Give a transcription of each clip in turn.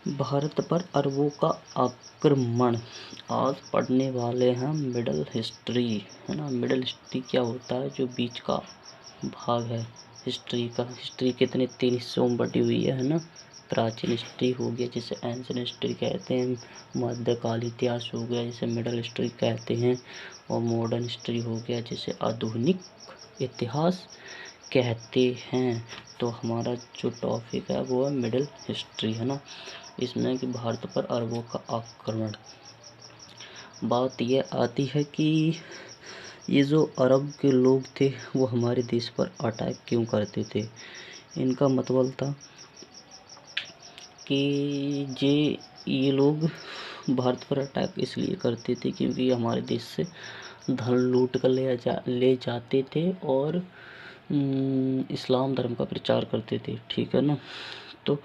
भारत पर अरबों का आक्रमण। आज पढ़ने वाले हैं मिडल हिस्ट्री, है ना। मिडल हिस्ट्री क्या होता है? जो बीच का भाग है हिस्ट्री का। हिस्ट्री कितने 3 हिस्सों में बटी हुई है ना। प्राचीन हिस्ट्री हो गया जिसे एंशिएंट हिस्ट्री कहते हैं, मध्यकाल इतिहास हो गया जिसे मिडल हिस्ट्री कहते हैं, और मॉडर्न हिस्ट्री हो गया जिसे आधुनिक इतिहास कहते हैं। तो हमारा जो टॉपिक है वो है मिडल हिस्ट्री, है ना। इसमें कि भारत पर अरबों का आक्रमण। बात यह आती है कि ये जो अरब के लोग थे वो हमारे देश पर अटैक क्यों करते थे। इनका मतलब था कि ये लोग भारत पर अटैक इसलिए करते थे क्योंकि हमारे देश से धन लूट कर ले जाते थे और इस्लाम धर्म का प्रचार करते थे, ठीक है ना। तो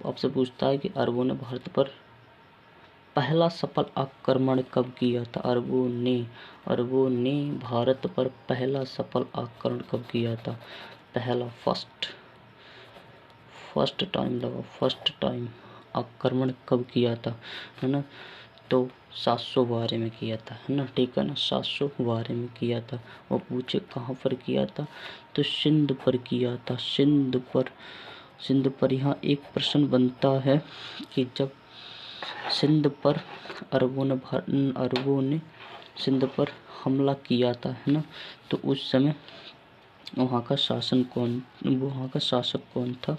आपसे पूछता है कि अरबों ने भारत पर पहला सफल आक्रमण कब किया था। अरबों ने भारत पर पहला सफल आक्रमण कब किया था। पहला फर्स्ट टाइम आक्रमण कब किया था, है ना। तो 712 में किया था, है ना, ठीक है ना। 712 में किया था। और पूछे कहाँ पर किया था, तो सिंध पर किया था। सिंध पर यहाँ एक प्रश्न बनता है कि जब सिंध पर अरबों ने सिंध पर हमला किया था, है ना, तो उस समय वहाँ का शासक कौन था।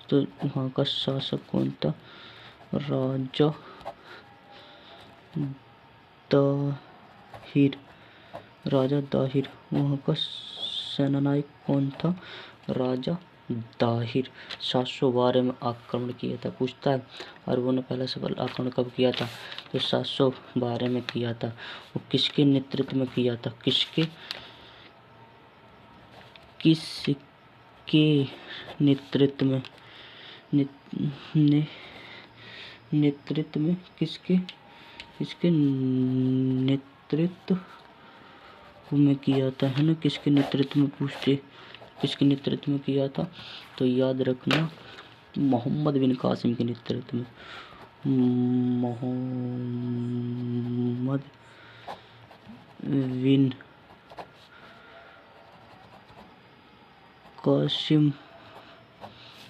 तो वहाँ का शासक कौन था? राजा दाहिर। वहाँ का सेनानायक कौन था? राजा दाहिर। 712 में आक्रमण किया था। पूछता है अरबों ने पहला सफल आक्रमण कब किया था, तो 712 में किया था। वो किसके नेतृत्व में किया था? किसके नेतृत्व में किसके नेतृत्व में किया था, है ना। किसके नेतृत्व में पूछते, किसके नेतृत्व में किया था, तो याद रखना मोहम्मद बिन कासिम के नेतृत्व में। मोहम्मद बिन कासिम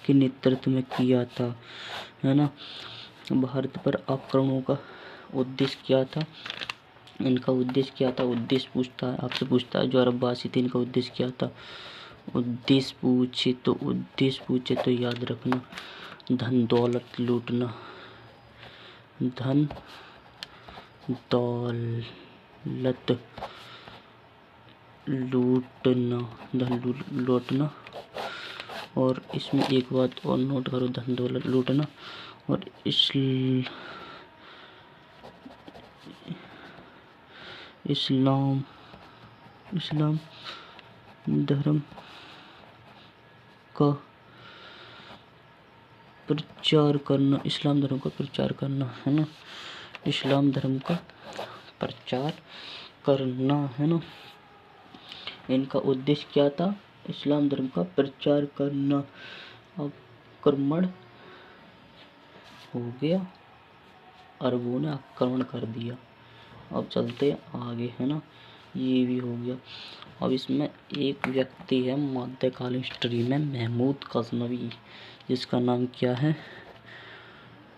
के नेतृत्व में किया था, है ना। भारत पर आक्रमणों का उद्देश्य क्या था? इनका उद्देश्य क्या था? उद्देश्य पूछता है, आपसे पूछता है जो अरबवासी थे इनका उद्देश्य क्या था। उद्देश्य पूछे तो याद रखना धन दौलत लूटना। धन दौलत लूटना। और इसमें एक बात और नोट करो, धन दौलत लूटना और इस्लाम धर्म का प्रचार करना। इस्लाम धर्म का प्रचार करना, है ना। इस्लाम धर्म का प्रचार करना, है ना। इनका उद्देश्य क्या था? इस्लाम धर्म का प्रचार करना। आक्रमण हो गया, अरबों ने आक्रमण कर दिया। अब चलते आगे, है ना। ये भी हो गया। अब इसमें एक व्यक्ति है मध्यकालीन हिस्ट्री में, महमूद गजनवी, जिसका नाम क्या है?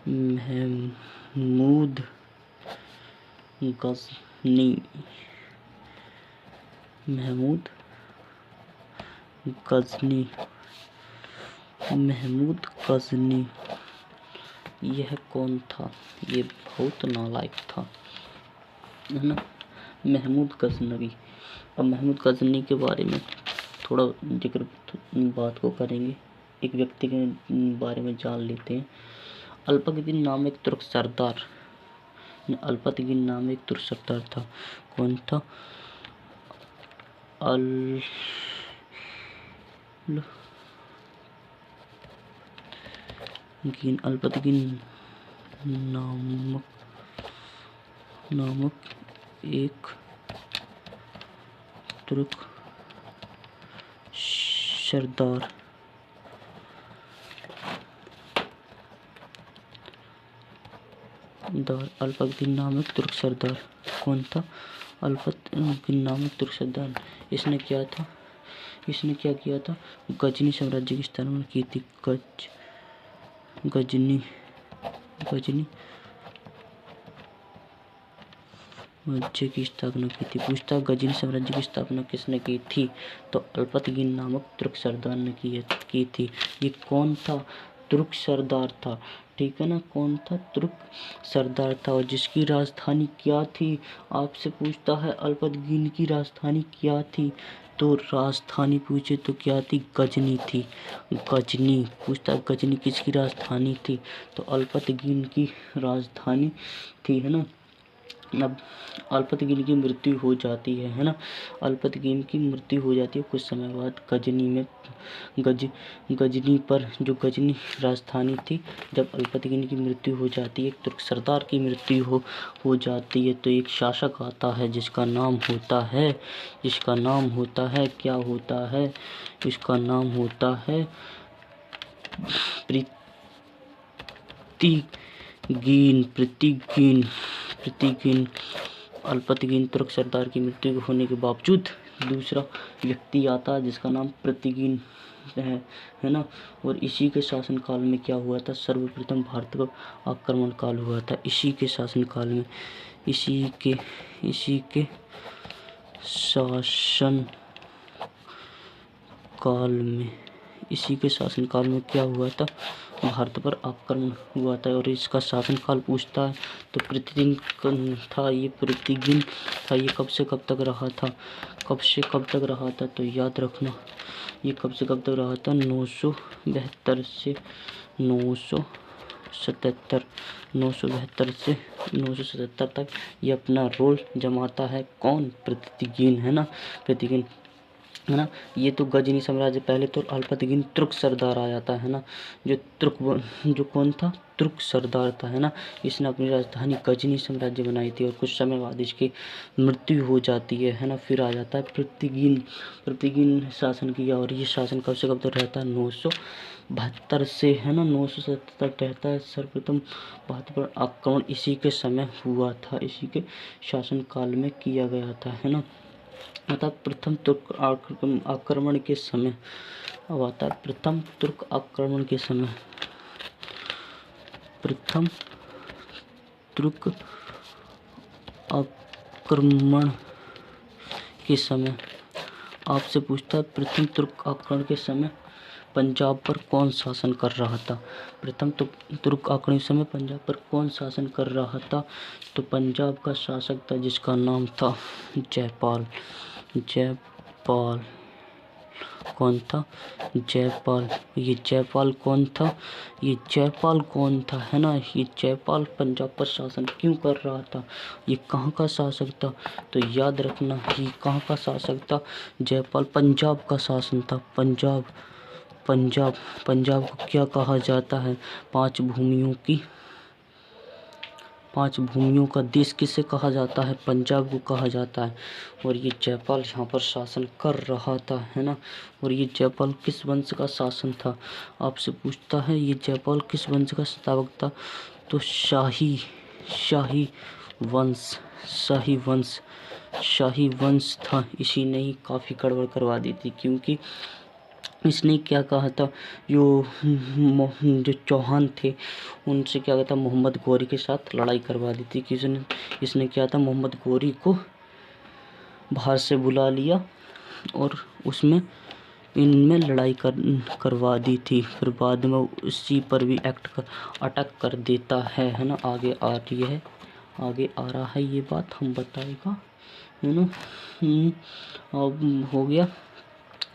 महमूद गजनी। यह कौन था? ये बहुत नालायक था, है ना, महमूद गजनवी। अब महमूद गजनी के बारे में थोड़ा जिक्र बात को करेंगे, एक व्यक्ति के बारे में जान लेते हैं। अल्पतकीन नाम एक तुर्क सरदार था। कौन था? अल्पतकीन नामक एक तुर्क सरदार दार अल्पतगीन नामक तुर्क सरदार कौन था? अल्पतगीन नामक तुर्क सरदार। इसने क्या किया था? गजनी साम्राज्य की स्थापना की थी। गजनी राज्य की स्थापना की थी। पूछता गजनी साम्राज्य की स्थापना किसने की थी? तो अल्पतगीन नामक तुर्क सरदार ने की थी। ये कौन था? तुर्क सरदार था, ठीक है ना। कौन था? तुर्क सरदार था। और जिसकी राजधानी क्या थी? आपसे पूछता है अल्पतगीन की राजधानी क्या थी, तो राजधानी पूछे तो क्या थी? गजनी थी। गजनी पूछता गजनी किसकी राजधानी थी? तो अल्पतगीन की राजधानी थी, है ना। अब अल्पतगीन की मृत्यु हो जाती है ना। अल्पतगीन की मृत्यु हो जाती है कुछ समय बाद गजनी में। गजनी पर जो गजनी राजधानी थी, जब अल्पतगीन की मृत्यु हो जाती है, तुर्क सरदार की मृत्यु हो जाती है, तो एक शासक आता है जिसका नाम होता है क्या होता है? इसका नाम होता है पृथ्वीगीन। अल्पतगीन तुर्क सरदार की मृत्यु होने के बावजूद दूसरा व्यक्ति आता है जिसका नाम पृथ्वीगीन है ना। और इसी के शासनकाल में क्या हुआ था? सर्वप्रथम भारत का आक्रमण काल हुआ था। इसी के शासनकाल में क्या हुआ था? भारत पर आक्रमण हुआ था। और इसका शासनकाल पूछता है तो पृथ्वीगीन था। ये कब से कब तक रहा था? तो याद रखना, ये कब से कब तक रहा था? 972 से 977 तक ये अपना रोल जमाता है। कौन? पृथ्वीगीन, है ना। पृथ्वीगीन, है ना। ये तो गजनी साम्राज्य। पहले तो अल्पतगीन तुर्क सरदार आ जाता है ना। जो कौन था? तुर्क सरदार था, है ना। इसने अपनी राजधानी गजनी साम्राज्य बनाई थी और कुछ समय बाद इसकी मृत्यु हो जाती है ना। फिर आ जाता है पृथ्वीगीन शासन किया। और ये शासन कब से कब तक रहता है? 972 से, है ना, 977 तक रहता है। सर्वप्रथम भारत पर आक्रमण इसी के समय हुआ था, इसी के शासनकाल में किया गया था, है ना। अतः प्रथम तुर्क आक्रमण के समय अब आता है प्रथम तुर्क आक्रमण के समय। प्रथम तुर्क आक्रमण के समय आपसे पूछता है प्रथम तुर्क आक्रमण के समय पंजाब पर कौन शासन कर रहा था? प्रथम तुर्क आक्रमण के समय पंजाब पर कौन शासन कर रहा था? तो पंजाब का शासक था जिसका नाम था जयपाल। कौन था? जयपाल। ये जयपाल कौन था? है ना। ये जयपाल पंजाब पर शासन क्यों कर रहा था? ये कहाँ का शासक था? तो याद रखना, ये कहाँ का शासक था? जयपाल पंजाब का शासन था। पंजाब को क्या कहा जाता है? पांच भूमियों का देश किसे कहा जाता है? पंजाब को कहा जाता है। और ये जयपाल यहाँ पर शासन कर रहा था, है ना। और ये जयपाल किस वंश का शासन था? आपसे पूछता है ये जयपाल किस वंश का स्थापक था? तो शाही वंश था। इसी ने ही काफ़ी गड़बड़ करवा दी थी, क्योंकि इसने क्या कहा था? जो चौहान थे उनसे क्या कहता, मोहम्मद गौरी के साथ लड़ाई करवा दी थी। इसने क्या था, मोहम्मद गौरी को बाहर से बुला लिया और उसमें इनमें लड़ाई करवा दी थी। फिर बाद में उसी पर भी अटक कर देता है ना। आगे आ रहा है ये बात हम बताएगा, है ना। अब हो गया।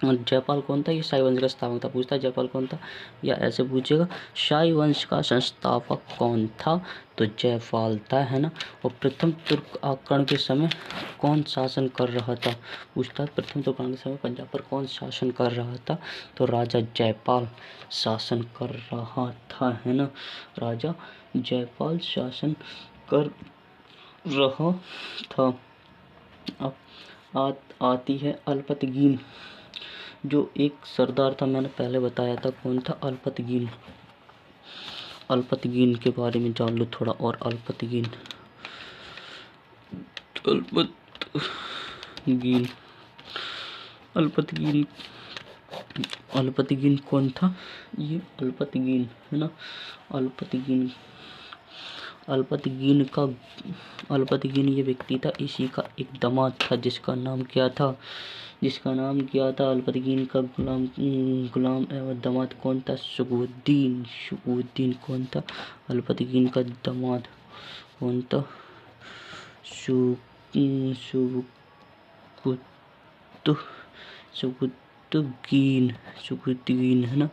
जयपाल कौन था? ये शाही वंश का स्थापक था। पूछता है जयपाल कौन था, या ऐसे पूछेगा शाही वंश का संस्थापक कौन था? तो जयपाल था, है ना। और प्रथम तुर्क आक्रमण के समय कौन शासन कर रहा था? पूछता है प्रथम तुर्क आक्रमण के समय पंजाब पर कौन शासन कर रहा था? तो राजा जयपाल शासन कर रहा था, है ना। राजा जयपाल शासन कर रहा था। अब आती है अल्पतगीन, जो एक सरदार था, मैंने पहले बताया था कौन था? अल्पतगीन के बारे में जान लो थोड़ा और। अल्पतगीन अल्पतगीन अल्पतगीन अल्पतगीन कौन था? ये अल्पतगीन है ना। अल्पतगीन अल्पतगीन ये व्यक्ति था, इसी का एक दामाद था जिसका नाम क्या था? अल्पतगीन का गुलाम एवं दामाद कौन था? शुगुद्दीन कौन था? अल्पतगीन का दामाद कौन था? शुगुद्दीन है ना।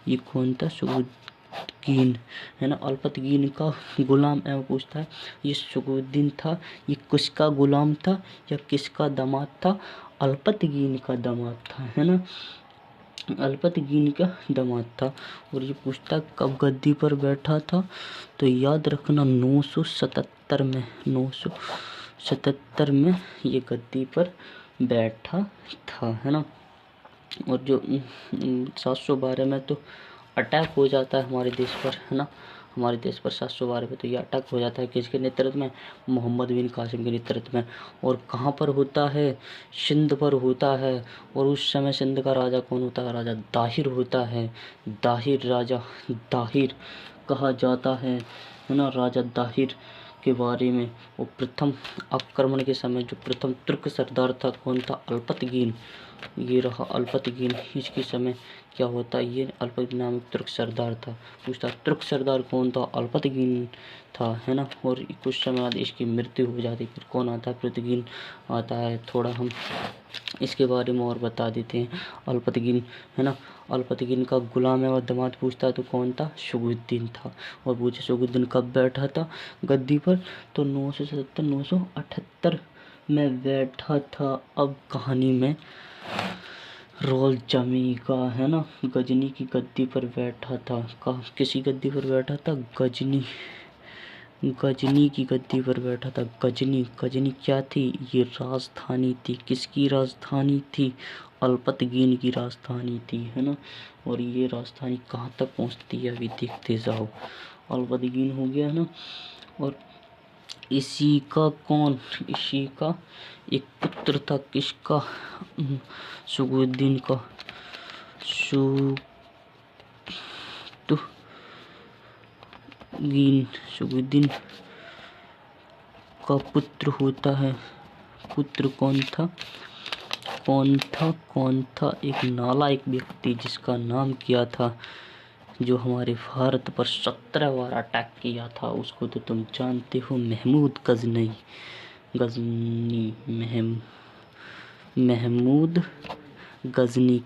ये कौन था? शुगुद्दीन है ना। अल्पतगीन का गुलाम एवं पूछता है ये शुगुद्दीन था, ये किसका गुलाम था या किसका दामाद था? अल्पतगीन का दामाद था, है ना। अल्पतगीन का दामाद था। और ये पूछता कब गद्दी पर बैठा था? तो याद रखना 977 में ये गद्दी पर बैठा था, है ना। और जो 712 में तो अटैक हो जाता है हमारे देश पर, है ना। हमारे देश पर 712 में तो ये अटैक हो जाता है किसके नेतृत्व में? मोहम्मद बिन कासिम के नेतृत्व में। और कहाँ पर होता है? सिंध पर होता है। और उस समय सिंध का राजा कौन होता है? राजा दाहिर होता है। राजा दाहिर कहा जाता है ना। राजा दाहिर के बारे में वो प्रथम आक्रमण के समय जो प्रथम तुर्क सरदार था कौन था? अल्पतगीन। ये रहा अल्पतगीन। इसके समय क्या होता है? ये अल्पतगीन नामक तुर्क सरदार था। पूछता तुर्क सरदार कौन था? अल्पतगीन था, है ना। और कुछ समय बाद इसकी मृत्यु हो जाती। फिर कौन आता है? अल्पतगीन आता है। थोड़ा हम इसके बारे में और बता देते हैं। अल्पतगीन है ना। अल्पतगीन का गुलाम एवं दामाद पूछता तो कौन था? शुगुद्दीन था। और पूछे शुगुद्दीन कब बैठा था गद्दी पर? तो 978 में बैठा था। अब कहानी में रोल जमेगा, है ना। गजनी की गद्दी पर बैठा था। किसी गद्दी पर बैठा था? गजनी की गद्दी पर बैठा था। गजनी क्या थी? ये राजधानी थी। किसकी राजधानी थी? अल्पतगीन की राजधानी थी, है ना। और ये राजधानी कहाँ तक पहुँचती है अभी देखते जाओ। अल्पतगीन हो गया, है ना। और इसी का एक पुत्र था। किसका? शुगुद्दीन का। शुगुद्दीन का पुत्र होता है। पुत्र कौन था? एक नालायक व्यक्ति जिसका नाम क्या था? जो हमारे भारत पर 17 बार अटैक किया था उसको तो तुम जानते हो, महमूद गजनी।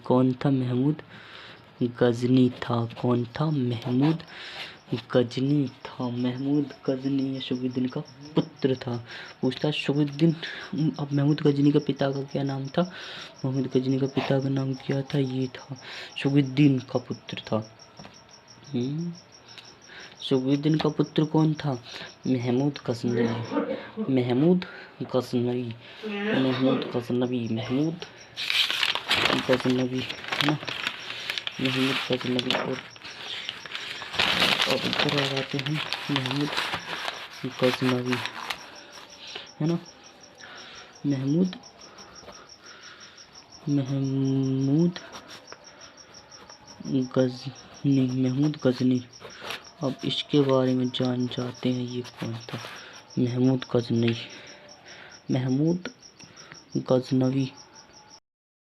कौन था? महमूद गजनी था। कौन था? महमूद गजनी था। महमूद गजनी शुगुद्दीन का पुत्र था। पूछता शुगुद्दीन अब महमूद गजनी का पिता का क्या नाम था? महमूद गजनी का पिता का नाम क्या था? ये था शुगुद्दीन का पुत्र था। शुगुद्दीन का पुत्र कौन था? महमूद गजनवी, है ना। महमूद गजनवी और अब इधर आ जाते हैं। महमूद गजनवी, है ना। महमूद गजनी। अब इसके बारे में जान जाते हैं। ये कौन था? महमूद गजनवी